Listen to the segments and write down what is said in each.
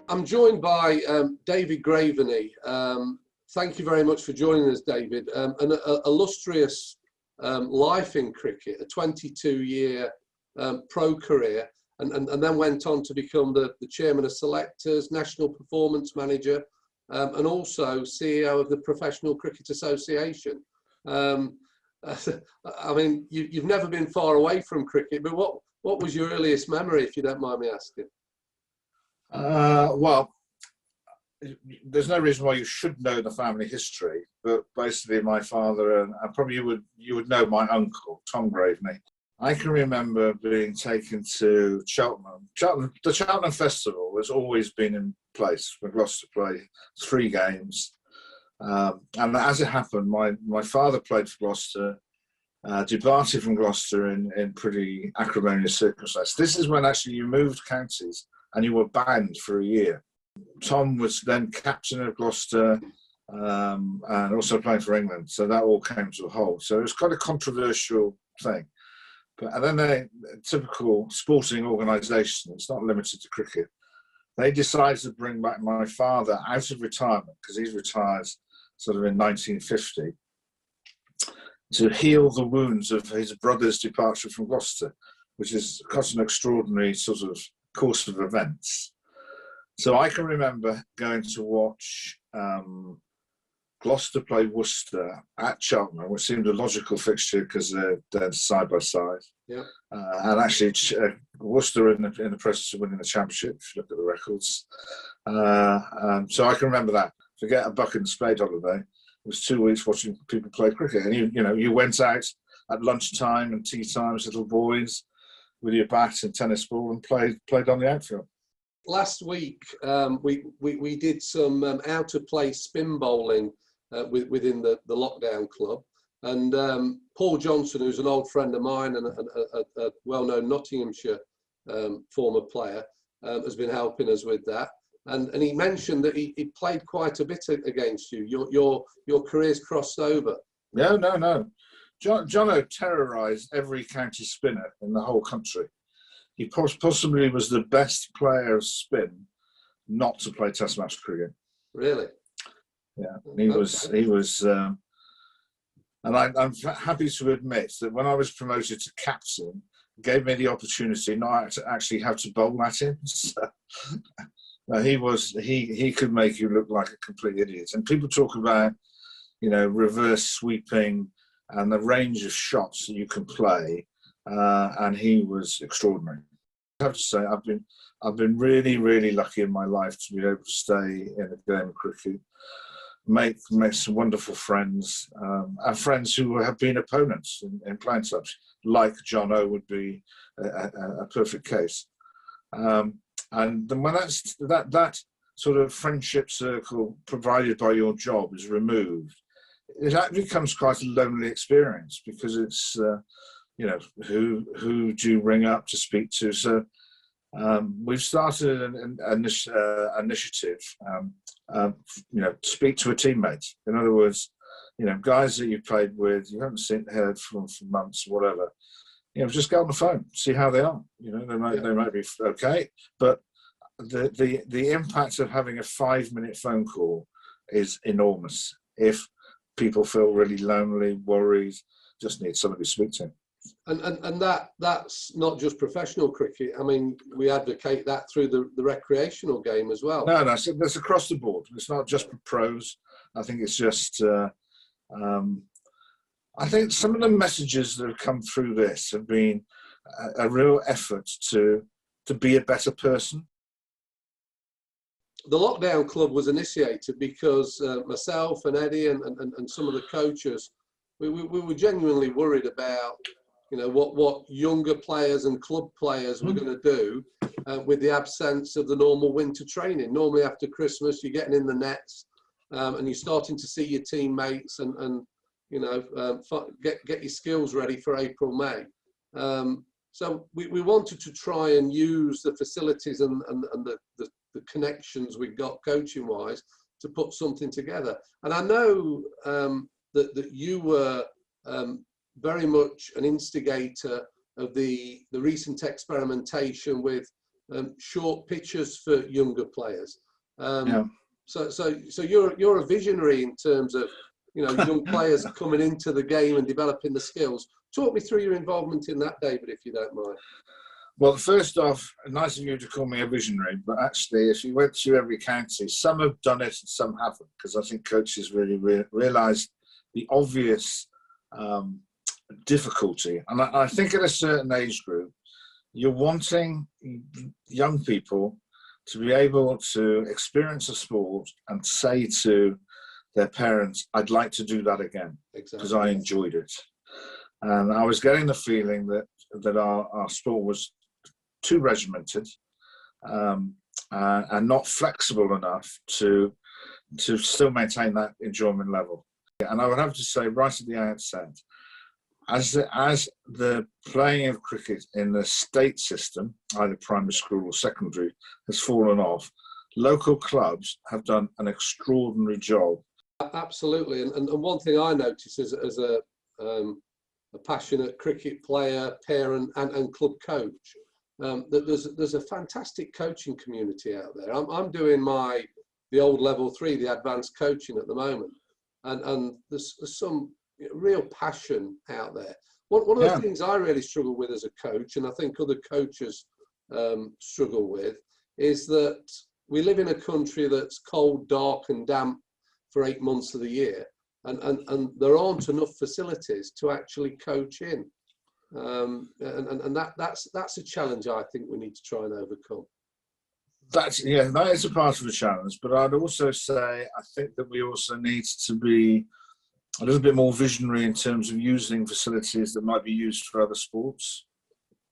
I'm joined by David Graveney. Thank you very much for joining us, David. An illustrious life in cricket, a 22-year pro career, and then went on to become the chairman of selectors, national performance manager, and also CEO of the Professional Cricket Association. I mean, you've never been far away from cricket, but what was your earliest memory, if you don't mind me asking? Well, there's no reason why you should know the family history, but basically my father, and probably you would know my uncle, Tom Graveney. I can remember being taken to Cheltenham. The Cheltenham Festival has always been in place for Gloucester to play 3 games. And as it happened, my father played for Gloucester, departed from Gloucester in pretty acrimonious circumstances. This is when actually you moved counties and you were banned for a year. Tom was then captain of Gloucester and also playing for England, so that all came to a halt. So it was quite a controversial thing. And then a typical sporting organisation, it's not limited to cricket, they decided to bring back my father out of retirement, because he's retired sort of in 1950, to heal the wounds of his brother's departure from Gloucester, which is quite an extraordinary sort of course of events. So I can remember going to watch Gloucester play Worcester at Cheltenham, which seemed a logical fixture because they're side by side. Yeah. And actually, Worcester in the process of winning the championship, if you look at the records. So I can remember that. Forget a bucket and spade holiday. It was 2 weeks watching people play cricket, and you went out at lunchtime and tea times, little boys, with your bat and tennis ball, and played on the outfield. Last week, we did some out of play spin bowling within the lockdown club, and Paul Johnson, who's an old friend of mine and a well-known Nottinghamshire former player, has been helping us with that. And he mentioned that he played quite a bit against you. Your career's crossed over. No. Jono terrorised every county spinner in the whole country. He possibly was the best player of spin not to play Test match cricket. Really? Yeah, he was, and I'm happy to admit that when I was promoted to captain, it gave me the opportunity not to actually have to bowl at him. So, he could make you look like a complete idiot. And people talk about, reverse sweeping and the range of shots that you can play. And he was extraordinary. I have to say, I've been really, really lucky in my life to be able to stay in a game of cricket, make some wonderful friends, and friends who have been opponents in playing such, like John O would be a perfect case. And then when that sort of friendship circle provided by your job is removed, it actually becomes quite a lonely experience, because it's who do you ring up to speak to? So we've started an initiative, speak to a teammate. In other words, guys that you've played with, you haven't heard from for months, whatever. Just get on the phone, see how they are. They might be okay, but the impact of having a 5-minute phone call is enormous. If people feel really lonely, worried, just need somebody to speak to. And that's not just professional cricket. I mean, we advocate that through the recreational game as well. No, that's across the board. It's not just for pros. I think it's just. I think some of the messages that have come through this have been a real effort to be a better person. The lockdown club was initiated because myself and Eddie and some of the coaches, we were genuinely worried about what younger players and club players were going to do with the absence of the normal winter training. Normally after Christmas, you're getting in the nets and you're starting to see your teammates and get your skills ready for April, May. So we wanted to try and use the facilities and the connections we've got coaching wise to put something together. And I know that you were very much an instigator of the recent experimentation with short pitches for younger players. Yeah. So you're a visionary in terms of, you know, young players coming into the game and developing the skills. Talk me through your involvement in that, David, if you don't mind. Well, first off, nice of you to call me a visionary, but actually, if you went through every county, some have done it and some haven't, because I think coaches really realise the obvious difficulty. And I think at a certain age group, you're wanting young people to be able to experience a sport and say to their parents, I'd like to do that again, because I enjoyed it. And I was getting the feeling that our sport was too regimented and not flexible enough to still maintain that enjoyment level. And I would have to say right at the outset, as the playing of cricket in the state system, either primary school or secondary, has fallen off, local clubs have done an extraordinary job. Absolutely. And one thing I notice as a passionate cricket player, parent and club coach, that there's a fantastic coaching community out there. I'm doing the old level 3, the advanced coaching at the moment, and there's some real passion out there. One of the things I really struggle with as a coach, and I think other coaches struggle with, is that we live in a country that's cold, dark and damp for 8 months of the year, and there aren't enough facilities to actually coach in. And that's a challenge I think we need to try and overcome. That is a part of the challenge, but I'd also say I think that we also need to be a little bit more visionary in terms of using facilities that might be used for other sports.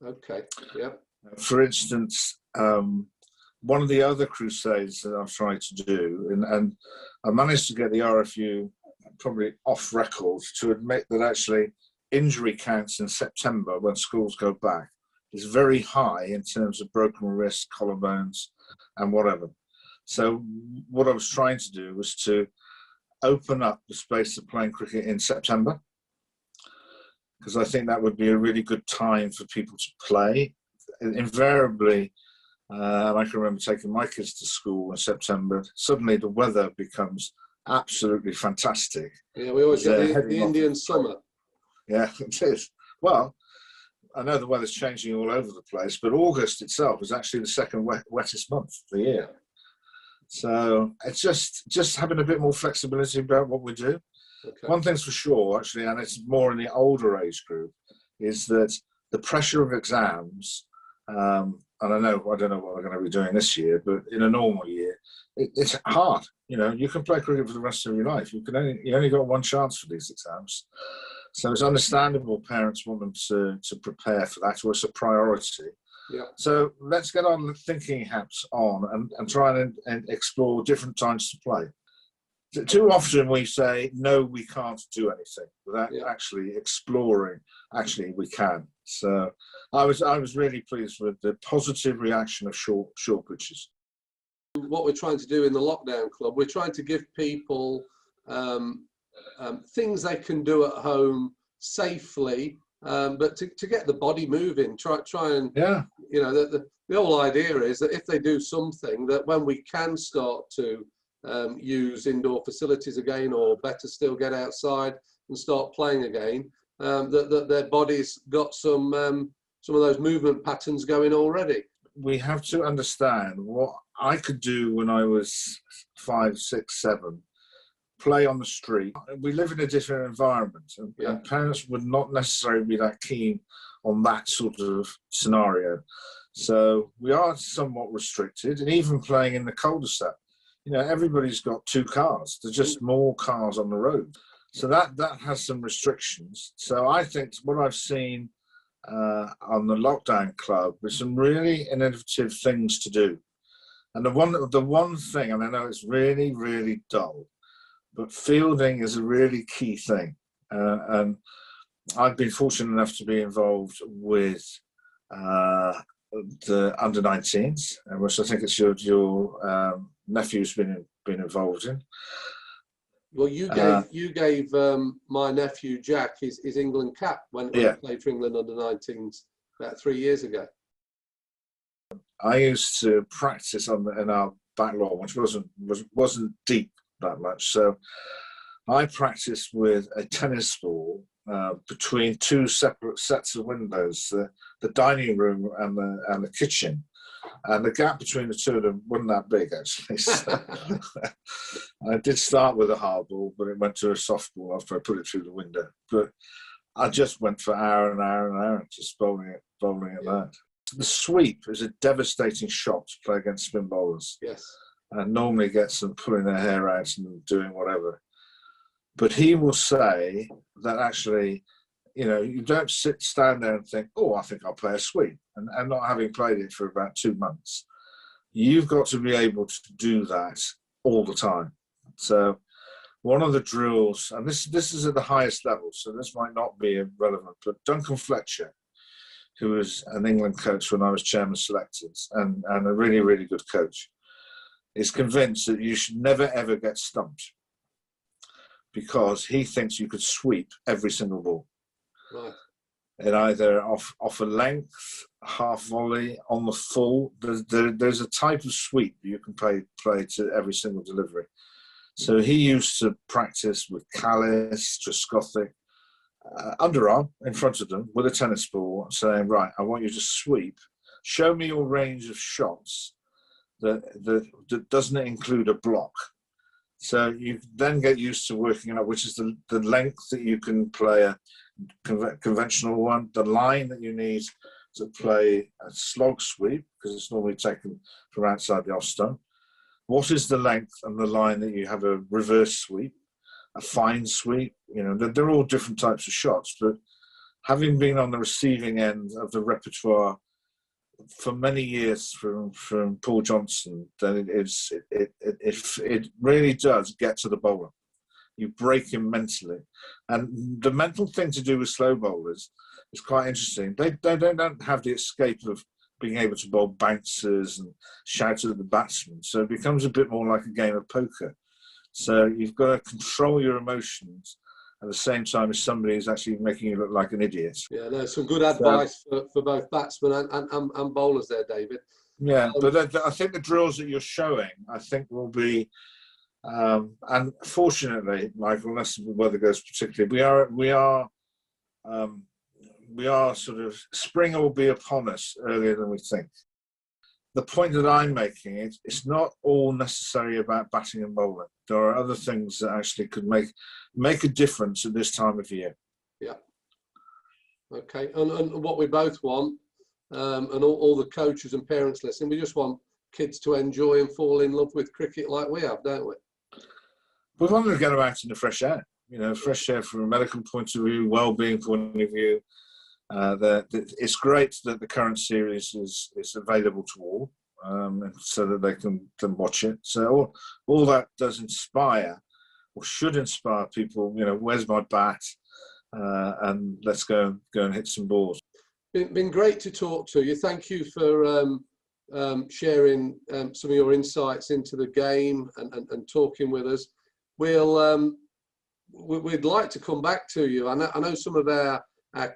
Okay, yeah. For instance, one of the other crusades that I've tried to do, and I managed to get the RFU probably off record to admit that actually injury counts in September when schools go back is very high in terms of broken wrists, collarbones and whatever. So what I was trying to do was to open up the space of playing cricket in September, because I think that would be a really good time for people to play. Invariably, I can remember taking my kids to school in September. Suddenly the weather becomes absolutely fantastic. Yeah, we always get the Indian summer. Yeah, it is. Well, I know the weather's changing all over the place, but August itself is actually the second wettest month of the year. So it's just having a bit more flexibility about what we do. Okay. One thing's for sure, actually, and it's more in the older age group, is that the pressure of exams, and I don't know what we're going to be doing this year, but in a normal year, it's hard. You know, you can play cricket for the rest of your life. You only got one chance for these exams. So it's understandable parents want them to prepare for that, or it's a priority. Yeah. So let's get on the thinking hats on and try and explore different times to play. Too often we say, no, we can't do anything without actually exploring, actually we can. So I was really pleased with the positive reaction of short pitches. What we're trying to do in the lockdown club, we're trying to give people things they can do at home safely, but to get the body moving, try and, you know, the whole idea is that if they do something, that when we can start to use indoor facilities again, or better still get outside and start playing again, that their body's got some of those movement patterns going already. We have to understand what I could do when I was 5, 6, 7. Play on the street. We live in a different environment, and parents would not necessarily be that keen on that sort of scenario. So we are somewhat restricted, and even playing in the cul-de-sac, you know, everybody's got 2 cars. There's just more cars on the road. So that has some restrictions. So I think what I've seen on the lockdown club is some really innovative things to do. And the one thing, and I know it's really, really dull, but fielding is a really key thing. And I've been fortunate enough to be involved with the under-19s, which I think it's your nephew's been involved in. Well, you gave my nephew Jack his England cap when he played for England under-19s about 3 years ago. I used to practice in our back lawn, which wasn't deep that much. So I practiced with a tennis ball between two separate sets of windows, the dining room and the kitchen. And the gap between the two of them wasn't that big, actually. So I did start with a hard ball, but it went to a soft ball after I put it through the window. But I just went for hour and hour and hour, just bowling at that. The sweep is a devastating shot to play against spin bowlers. Yes. And normally gets them pulling their hair out and doing whatever. But he will say that actually, you don't stand there and think, oh, I think I'll play a sweep, and not having played it for about 2 months. You've got to be able to do that all the time. So one of the drills, and this is at the highest level, so this might not be relevant, but Duncan Fletcher, who was an England coach when I was chairman selectors, and a really, really good coach, is convinced that you should never, ever get stumped, because he thinks you could sweep every single ball. Right. And either off a length, half volley, on the full. There's a type of sweep you can play to every single delivery. So he used to practice with Callis, Trescothic, underarm in front of them with a tennis ball, saying, right, I want you to sweep. Show me your range of shots that doesn't include a block. So you then get used to working out which is the length that you can play a conventional one, the line that you need to play a slog sweep, because it's normally taken from outside the off stump. What is the length and the line that you have a reverse sweep, a fine sweep? They're all different types of shots, but having been on the receiving end of the repertoire for many years from Paul Johnson, then it really does get to the bowler. You break him mentally, and the mental thing to do with slow bowlers is quite interesting. They don't have the escape of being able to bowl bouncers and shout at the batsman, so it becomes a bit more like a game of poker. So you've got to control your emotions at the same time as somebody is actually making you look like an idiot. Yeah, no, some good advice for both batsmen and bowlers there, David. Yeah, but I think the drills that you're showing, I think will be, and fortunately, Michael, unless the weather goes particularly, we are sort of, spring will be upon us earlier than we think. The point that I'm making is it's not all necessary about batting and bowling. There are other things that actually could make a difference at this time of year. Yeah. Okay. And what we both want, and all the coaches and parents listening, we just want kids to enjoy and fall in love with cricket like we have, don't we? We want them to get them out in the fresh air. Fresh air from a medical point of view, well-being point of view. It's great that the current series is available to all, so that they can watch it. So all that does inspire, or should inspire people. Where's my bat? And let's go and hit some balls. Been great to talk to you. Thank you for sharing some of your insights into the game and talking with us. We'd like to come back to you. I know some of our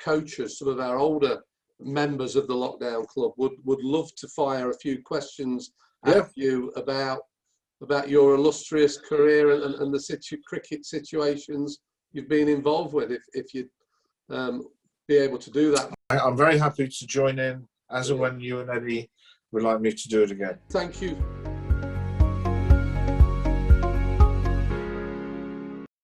coaches, some of our older members of the Lockdown Club would love to fire a few questions at you about your illustrious career and the cricket situations you've been involved with, if you'd be able to do that. I'm very happy to join in as and when you and Eddie would like me to do it again. Thank you